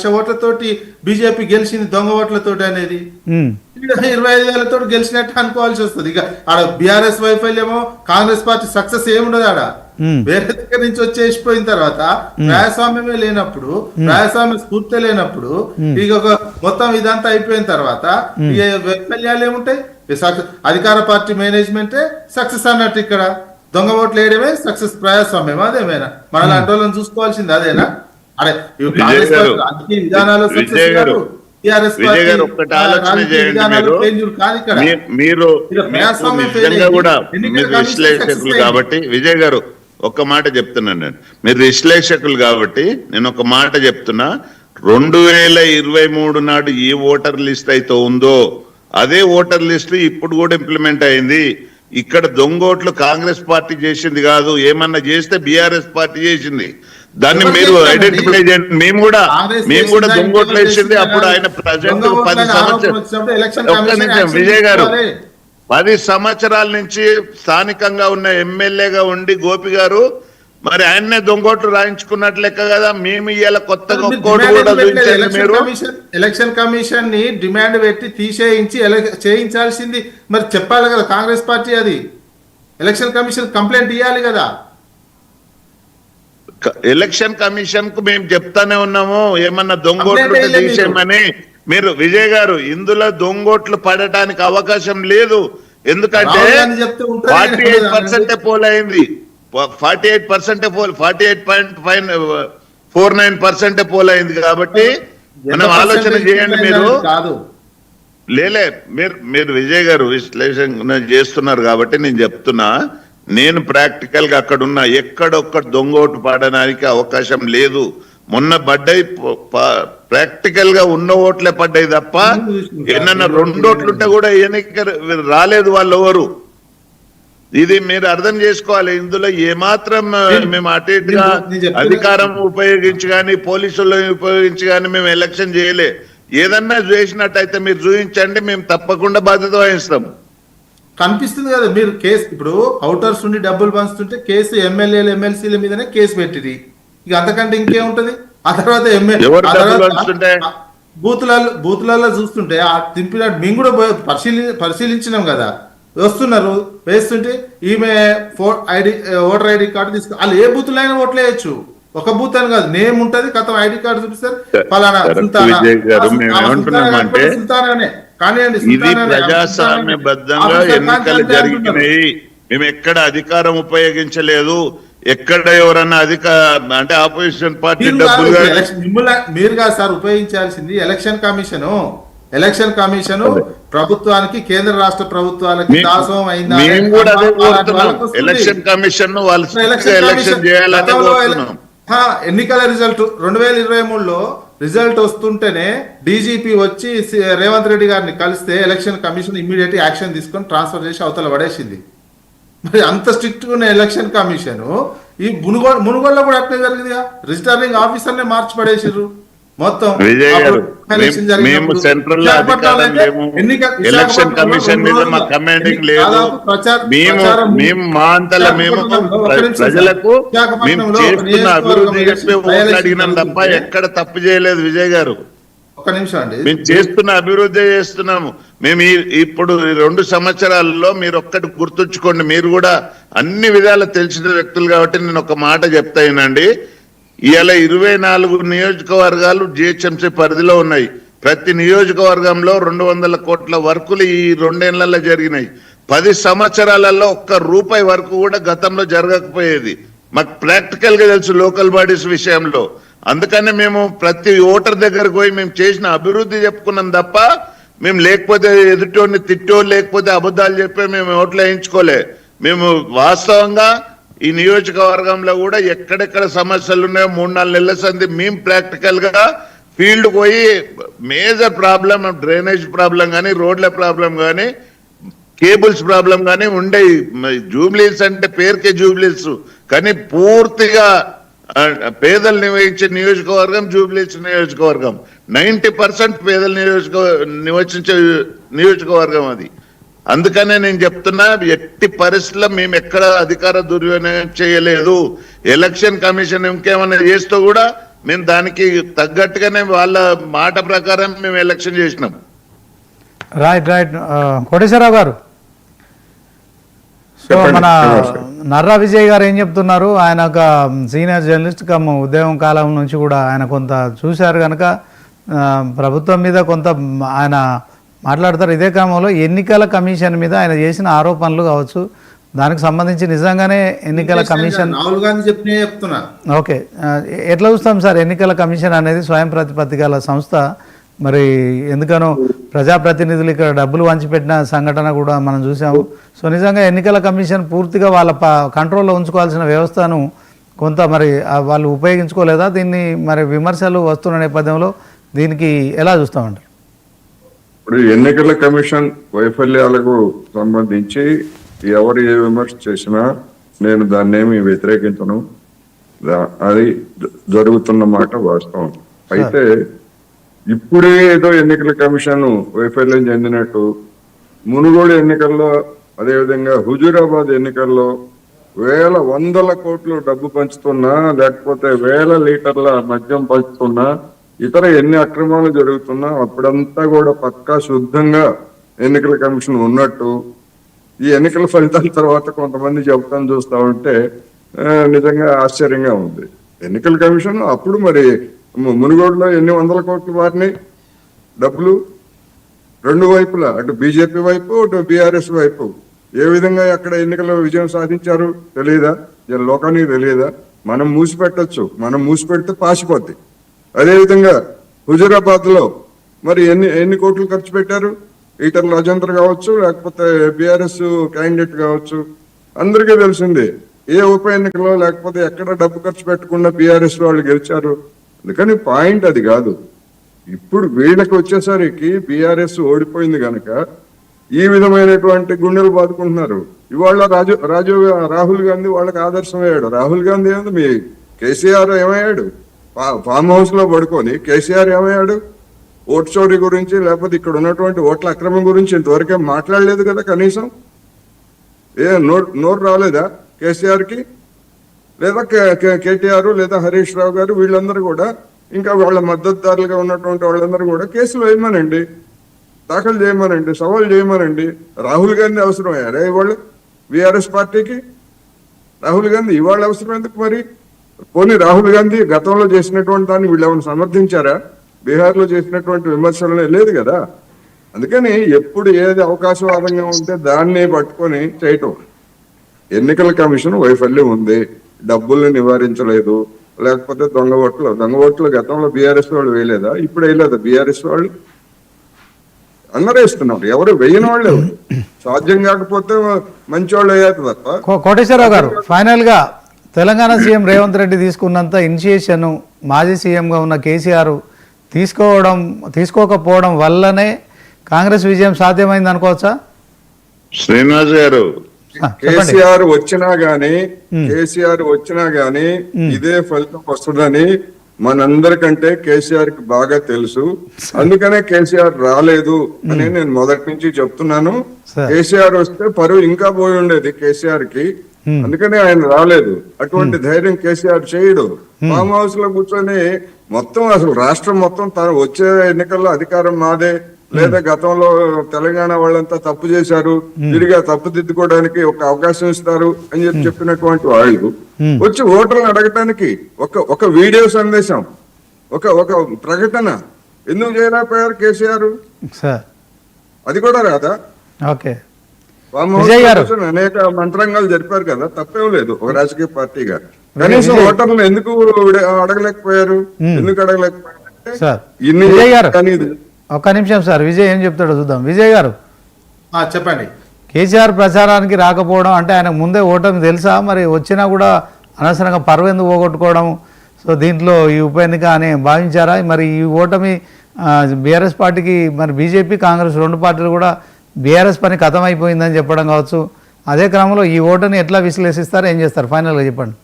1,00,000 ఓట్లతోటి BJP గెలిచింది దొంగ ఓట్లతోటి అనేది 25,000 తోటి గెలిచినట్టు అనుకోవాల్సి వస్తుంది. ఇక ఆడ బీఆర్ఎస్ వైఫల్యమో కాంగ్రెస్ పార్టీ సక్సెస్ ఏముండదు ఆడ. వేరే దగ్గర నుంచి వచ్చేసిపోయిన తర్వాత ప్రజాస్వామ్యమే లేనప్పుడు, ప్రజాస్వామ్య స్ఫూర్తి లేనప్పుడు, ఇక ఒక మొత్తం ఇదంతా అయిపోయిన తర్వాత ఇక వైఫల్యాలు ఏముంటాయి? అధికార పార్టీ మేనేజ్మెంటే సక్సెస్ అన్నట్టు. ఇక్కడ దొంగ ఓట్లు వేయడమే సక్సెస్ ప్రజాస్వామ్యం. అదేమైనా మన లాంటి వాళ్ళని చూసుకోవాల్సింది అదేనా? అరే కాంగ్రెస్ పార్టీ విధానాలు విశ్లేషకులు కాబట్టి విజయ్ గారు ఒక మాట చెప్తున్నాను నేను. మీరు విశ్లేషకులు కాబట్టి నేను ఒక మాట చెప్తున్నా. 2023 నాడు ఏ ఓటర్ లిస్ట్ అయితే ఉందో అదే ఓటర్ లిస్ట్ ఇప్పుడు కూడా ఇంప్లిమెంట్ అయింది. ఇక్కడ దొంగోట్లు కాంగ్రెస్ పార్టీ చేసింది కాదు, ఏమన్నా చేస్తే బీఆర్ఎస్ పార్టీ చేసింది. దాన్ని మీరు ఐడెంటిఫై చేయండి. మేము కూడా దొంగోట్లు వేసింది అప్పుడు ఆయన ప్రజెంట్ 10 సంవత్సరాలు విజయ్ గారు 10 సంవత్సరాల నుంచి స్థానికంగా ఉన్న ఎమ్మెల్యేగా ఉండి గోపి గారు మరి ఆయన్నే దొంగోట్లు రాయించుకున్నట్లు లెక్క కదా. మేము ఇవాళ కొత్తగా ఎలక్షన్ కమిషన్ ని డిమాండ్ పెట్టి తీసేయించి చేయించాల్సింది మరి చెప్పాలి కదా కాంగ్రెస్ పార్టీ. అది ఎలక్షన్ కమిషన్ కంప్లైంట్ ఇవ్వాలి కదా. ఎలక్షన్ కమిషన్ కు మేము చెప్తానే ఉన్నాము ఏమన్నా దొంగోట్లు తీసేయమని. మీరు విజయ్ గారు ఇందులో దొంగోట్లు పడటానికి అవకాశం లేదు. ఎందుకంటే 48% పోల్ అయింది, 48.49% పోల్ అయింది. కాబట్టి మనం ఆలోచన చేయండి. మీరు విజయ్ గారు విశ్లేషణ చేస్తున్నారు కాబట్టి నేను చెప్తున్నా. నేను ప్రాక్టికల్ గా అక్కడున్నా ఎక్కడొక్కడ దొంగోటు పడడానికి అవకాశం లేదు. మొన్న పడ్డాయి ప్రాక్టికల్ గా ఉన్న ఓట్లే పడ్డాయి తప్ప ఏమన్నా 2 ఓట్లుంటే కూడా ఎన్నిక రాలేదు వాళ్ళు ఎవరు. ఇది మీరు అర్థం చేసుకోవాలి. ఇందులో ఏమాత్రం మేము అటు ఇటుగా అధికారం ఉపయోగించి కానీ పోలీసులను ఉపయోగించి కానీ మేము ఎలక్షన్ చేయలే. ఏదన్నా చేసినట్టయితే మీరు చూపించండి, మేము తప్పకుండా బాధ్యత వహిస్తాం. కనిపిస్తుంది కదా మీరు కేసు. ఇప్పుడు అవుటర్స్ నుండి డబ్బులు పంచుతుంటే కేసు ఎమ్మెల్యేలు ఎమ్మెల్సీల మీదనే కేసు పెట్టింది. ఇక అంతకంటే ఇంకేముంటది? ఆ తర్వాత బూతులలో చూస్తుంటే ఆ తింపినట్టు మేము కూడా పరిశీలించినాం కదా. వస్తున్నారు వేస్తుంటే ఈమె ఓటర్ ఐడి కార్డు తీసుకు వాళ్ళు ఏ బూతులు అయినా ఓట్లు వేయచ్చు. ఒక బూత్ అని కాదు, నేమ్ ఉంటది, కథం ఐడి కార్డు చూపిస్తారు ఫలానా సుల్తానా. ఇది ప్రజాస్వామ్యబద్ధంగా ఎన్నికలు జరిగినాయి. మేము ఎక్కడ అధికారం ఉపయోగించలేదు. ఎక్కడ ఎవరన్నా అంటే ఆపోజిషన్ పార్టీ డబ్బులు మీరు కాదు సార్ ఉపయోగించాల్సింది ఎలక్షన్ కమిషన్ ప్రభుత్వానికి, కేంద్ర రాష్ట్ర ప్రభుత్వాలకి దాసోహం అయిందా? ఎలక్షన్ కమిషన్ ఎన్నికల రిజల్ట్ 2023లో రిజల్ట్ వస్తుంటేనే డీజీపీ వచ్చి రేవంత్ రెడ్డి గారిని కలిస్తే ఎలక్షన్ కమిషన్ ఇమ్మీడియట్ యాక్షన్ తీసుకొని ట్రాన్స్ఫర్ చేసి అవతల పడేసింది. మరి అంత స్ట్రిక్ట్ గా ఉన్న ఎలక్షన్ కమిషన్ ఈ మునుగోడులో కూడా అట్లే జరిగింది. రిటర్నింగ్ ఆఫీసర్ నే మార్చి పడేసారు మొత్తం. మేము సెంట్రల్ లో అధికారం లేము, ఎలక్షన్ కమిషన్ మీద మా కమాండింగ్ లేదు. మేము మా అంతలో మేము ప్రజలకు మేము చేస్తున్న అభివృద్ధి చెప్పి ఓట్లు అడిగినాం తప్ప ఎక్కడ తప్పు చేయలేదు. విజయ్ గారు ఒక నిమిషం అండి, మేము చేస్తున్న అభివృద్ధి చేస్తున్నాము. మేము ఇప్పుడు 2 సంవత్సరాలలో మీరు ఒక్కటి గుర్తుంచుకోండి. మీరు కూడా అన్ని విధాలు తెలిసిన వ్యక్తులు కాబట్టి నేను ఒక మాట చెప్తానండి. ఇవాళ 24 నియోజకవర్గాలు జిహెచ్ఎంసీ పరిధిలో ఉన్నాయి. ప్రతి నియోజకవర్గంలో 200 కోట్ల వర్కులు ఈ 2 ఏళ్లలో జరిగినాయి. 10 సంవత్సరాలలో ₹1 వరకు కూడా గతంలో జరగకపోయేది. మాకు ప్రాక్టికల్ గా తెలుసు లోకల్ బాడీస్ విషయంలో. అందుకనే మేము ప్రతి ఓటర్ దగ్గరకు పోయి మేము చేసిన అభివృద్ధి చెప్పుకున్నాం తప్ప మేము లేకపోతే ఎదుటోని తిట్టో లేకపోతే అబద్ధాలు చెప్పే మేము ఓట్లు వేయించుకోలే. మేము వాస్తవంగా ఈ నియోజకవర్గంలో కూడా ఎక్కడెక్కడ సమస్యలు ఉన్నాయో 3-4 నెలల సంది మేము ప్రాక్టికల్ గా ఫీల్డ్ పోయి మేజర్ ప్రాబ్లం డ్రైనేజ్ ప్రాబ్లం కానీ, రోడ్ల ప్రాబ్లం కానీ, కేబుల్స్ ప్రాబ్లం కానీ ఉండే. జూబ్లీస్ అంటే పేరుకే జూబ్లీస్ కానీ పూర్తిగా పేదలు నివసించే నియోజకవర్గం జూబ్లీస్ నియోజకవర్గం. 90% పేదలు నివసించే నియోజకవర్గం అది. అందుకనే నేను చెప్తున్నా ఎట్టి పరిస్థితుల్లో మేము ఎక్కడ అధికార దుర్వినియోగం చేయలేదు. ఎలక్షన్ కమిషన్ ఇంకేమైనా చేస్తూ కూడా మేము దానికి తగ్గట్టుగానే వాళ్ళ మాట ప్రకారం మేము ఎలక్షన్ చేసినాం. రైట్ రైట్ కోటేశ్వరరావు గారు, సో మన నర్రా విజయ్ గారు ఏం చెప్తున్నారు? ఆయన ఒక సీనియర్ జర్నలిస్ట్ కమ్ ఉద్యమం కాలం నుంచి కూడా ఆయన కొంత చూశారు కనుక ప్రభుత్వం మీద కొంత ఆయన మాట్లాడతారు. ఇదే క్రమంలో ఎన్నికల కమిషన్ మీద ఆయన చేసిన ఆరోపణలు కావచ్చు, దానికి సంబంధించి నిజంగానే ఎన్నికల కమిషన్ రాహుల్ గాంధీ చెప్పినే చెప్తున్నా. ఓకే, ఎట్లా చూస్తాం సార్? ఎన్నికల కమిషన్ అనేది స్వయం ప్రతిపత్తి గల సంస్థ, మరి ఎందుకనో ప్రజాప్రతినిధులు ఇక్కడ డబ్బులు వంచిపెట్టిన సంఘటన కూడా మనం చూసాము. సో నిజంగా ఎన్నికల కమిషన్ పూర్తిగా వాళ్ళ కంట్రోల్లో ఉంచుకోవాల్సిన వ్యవస్థను కొంత మరి వాళ్ళు ఉపయోగించుకోలేదా? దీన్ని మరి విమర్శలు వస్తున్న నేపథ్యంలో దీనికి ఎలా చూస్తామంటారు? ఇప్పుడు ఎన్నికల కమిషన్ వైఫల్యాలకు సంబంధించి ఎవరు ఏ విమర్శ చేసినా నేను దాన్ని ఏమి వ్యతిరేకించను. అది జరుగుతున్న మాట వాస్తవం. అయితే ఇప్పుడే ఏదో ఎన్నికల కమిషన్ వైఫల్యం చెందినట్టు మునుగోడు ఎన్నికల్లో, అదేవిధంగా హుజూరాబాద్ ఎన్నికల్లో వందల కోట్లు డబ్బు పంచుతున్నా, లేకపోతే వేల లీటర్ల మద్యం పంచుతున్నా, ఇతర ఎన్ని అక్రమాలు జరుగుతున్నా అప్పుడంతా కూడా పక్కా శుద్ధంగా ఎన్నికల కమిషన్ ఉన్నట్టు ఈ ఎన్నికల ఫలితాల తర్వాత కొంతమంది చెబుతాను చూస్తా ఉంటే నిజంగా ఆశ్చర్యంగా ఉంది. ఎన్నికల కమిషన్ అప్పుడు మరి మునుగోడులో ఎన్ని వందల కోట్లు వారినాయి డబ్బులు రెండు వైపులా, అటు బీజేపీ వైపు అటు బీఆర్ఎస్ వైపు. ఏ విధంగా అక్కడ ఎన్నికల్లో విజయం సాధించారు తెలియదా? లోకానికి తెలియదా? మనం మూసిపెట్టచ్చు, మనం మూసిపెడితే పాసిపోద్ది. అదేవిధంగా హుజూరాబాద్ లో మరి ఎన్ని కోట్లు ఖర్చు పెట్టారు? ఈటల రాజేందర్ కావచ్చు, లేకపోతే బీఆర్ఎస్ క్యాండిడేట్ కావచ్చు, అందరికీ తెలిసిందే. ఏ ఉప ఎన్నికలో లేకపోతే ఎక్కడ డబ్బు ఖర్చు పెట్టకుండా బీఆర్ఎస్ వాళ్ళు గెలిచారు. అందుకని పాయింట్ అది కాదు. ఇప్పుడు వీళ్ళకి వచ్చేసరికి బీఆర్ఎస్ ఓడిపోయింది కనుక ఈ విధమైనటువంటి గుండెలు బాదుకుంటున్నారు. ఇవాళ రాహుల్ గాంధీ వాళ్ళకి ఆదర్శమయ్యాడు. రాహుల్ గాంధీ ఏంది, మీ కేసీఆర్ ఏమయ్యాడు? ఫామ్ హౌస్ లో పడుకొని కేసీఆర్ ఏమయ్యాడు? ఓటు చోరీ గురించి లేకపోతే ఇక్కడ ఉన్నటువంటి ఓట్ల అక్రమం గురించి ఇంతవరకే మాట్లాడలేదు కదా. కనీసం నోరు రాలేదా కేసీఆర్ కి? లేదా కేటీఆర్ లేదా హరీష్ రావు గారు వీళ్ళందరూ కూడా, ఇంకా వాళ్ళ మద్దతుదారులుగా ఉన్నటువంటి వాళ్ళందరూ కూడా కేసులు వేయమనండి, దాఖలు చేయమనండి, సవాల్ చేయమనండి. రాహుల్ గాంధీ అవసరం అయ్యారా ఇవాళ బీఆర్ఎస్ పార్టీకి? రాహుల్ గాంధీ ఇవాళ అవసరం ఎందుకు మరి? పోనీ రాహుల్ గాంధీ గతంలో చేసినటువంటి దాన్ని వీళ్ళు ఏమైనా సమర్థించారా? బీహార్ లో చేసినటువంటి విమర్శలనే లేదు కదా. అందుకని ఎప్పుడు ఏది అవకాశవాదంగా ఉంటే దాన్ని పట్టుకొని చేయటం. ఎన్నికల కమిషన్ వైఫల్యం ఉంది, డబ్బుల్ని నివారించలేదు, లేకపోతే దొంగ ఓట్లు గతంలో బీఆర్ఎస్ వాళ్ళు వేయలేదా? ఇప్పుడు వేయలేదా బీఆర్ఎస్ వాళ్ళు? అందరూ వేస్తున్నారు, ఎవరు వేయని వాళ్ళు. సాధ్యం కాకపోతే మంచి వాళ్ళు వేయాలి తప్ప. కోటేశ్వరరావు గారు, ఫైనల్ గా తెలంగాణ సీఎం రేవంత్ రెడ్డి తీసుకున్నంత ఇనిషియేషన్ మాజీ సీఎంగా ఉన్న కేసీఆర్ తీసుకోకపోవడం వల్లనే కాంగ్రెస్ విజయం సాధ్యమైంది అనుకోవచ్చా? శ్రీనివాస్ గారు, కేసీఆర్ వచ్చినా గానీ ఇదే ఫలితం వస్తుందని మనందరికంటే కేసీఆర్ కి బాగా తెలుసు. అందుకనే కేసీఆర్ రాలేదు అని నేను మొదటి నుంచి చెప్తున్నాను. కేసీఆర్ వస్తే పరువు ఇంకా పోయి ఉండేది కేసీఆర్ కి. అందుకనే ఆయన రాలేదు. అటువంటి ధైర్యం కేసీఆర్ చేయడు. ఫామ్ హౌస్ లో కూర్చొని మొత్తం అసలు రాష్ట్రం మొత్తం తను వచ్చే ఎన్నికల్లో అధికారం మాదే, లేదా గతంలో తెలంగాణ వాళ్ళంతా తప్పు చేశారు, తిరిగి తప్పు దిద్దుకోవడానికి ఒక అవకాశం ఇస్తారు అని చెప్పినటువంటి వాళ్ళు వచ్చి ఓటర్లను అడగటానికి ఒక వీడియో సందేశం, ఒక ప్రకటన ఎందుకు చేయలేకపోయారు కేసీఆర్? అది కూడా రాదా? అనేక మంత్రాంగాలు జరిపారు కదా, తప్పేం లేదు ఒక రాజకీయ పార్టీగా. కనీసం ఓటర్లు ఎందుకు అడగలేకపోయారు? ఎందుకు అడగలేకపోయారు? ఒక్క నిమిషం సార్, విజయ్ ఏం చెప్తాడో చూద్దాం. విజయ్ గారు చెప్పండి. కేసీఆర్ ప్రచారానికి రాకపోవడం అంటే ఆయనకు ముందే ఓటమి తెలుసా? మరి వచ్చినా కూడా అనవసరంగా పరువు ఎందుకు పోగొట్టుకోవడం? సో దీంట్లో ఈ ఉప ఎన్నిక అని భావించారా? మరి ఈ ఓటమి బీఆర్ఎస్ పార్టీకి, మరి బీజేపీ కాంగ్రెస్ రెండు పార్టీలు కూడా బీఆర్ఎస్ పని ఖతం అయిపోయిందని చెప్పడం కావచ్చు. అదే క్రమంలో ఈ ఓటుని ఎట్లా విశ్లేషిస్తారు, ఏం చేస్తారు? ఫైనల్గా చెప్పండి.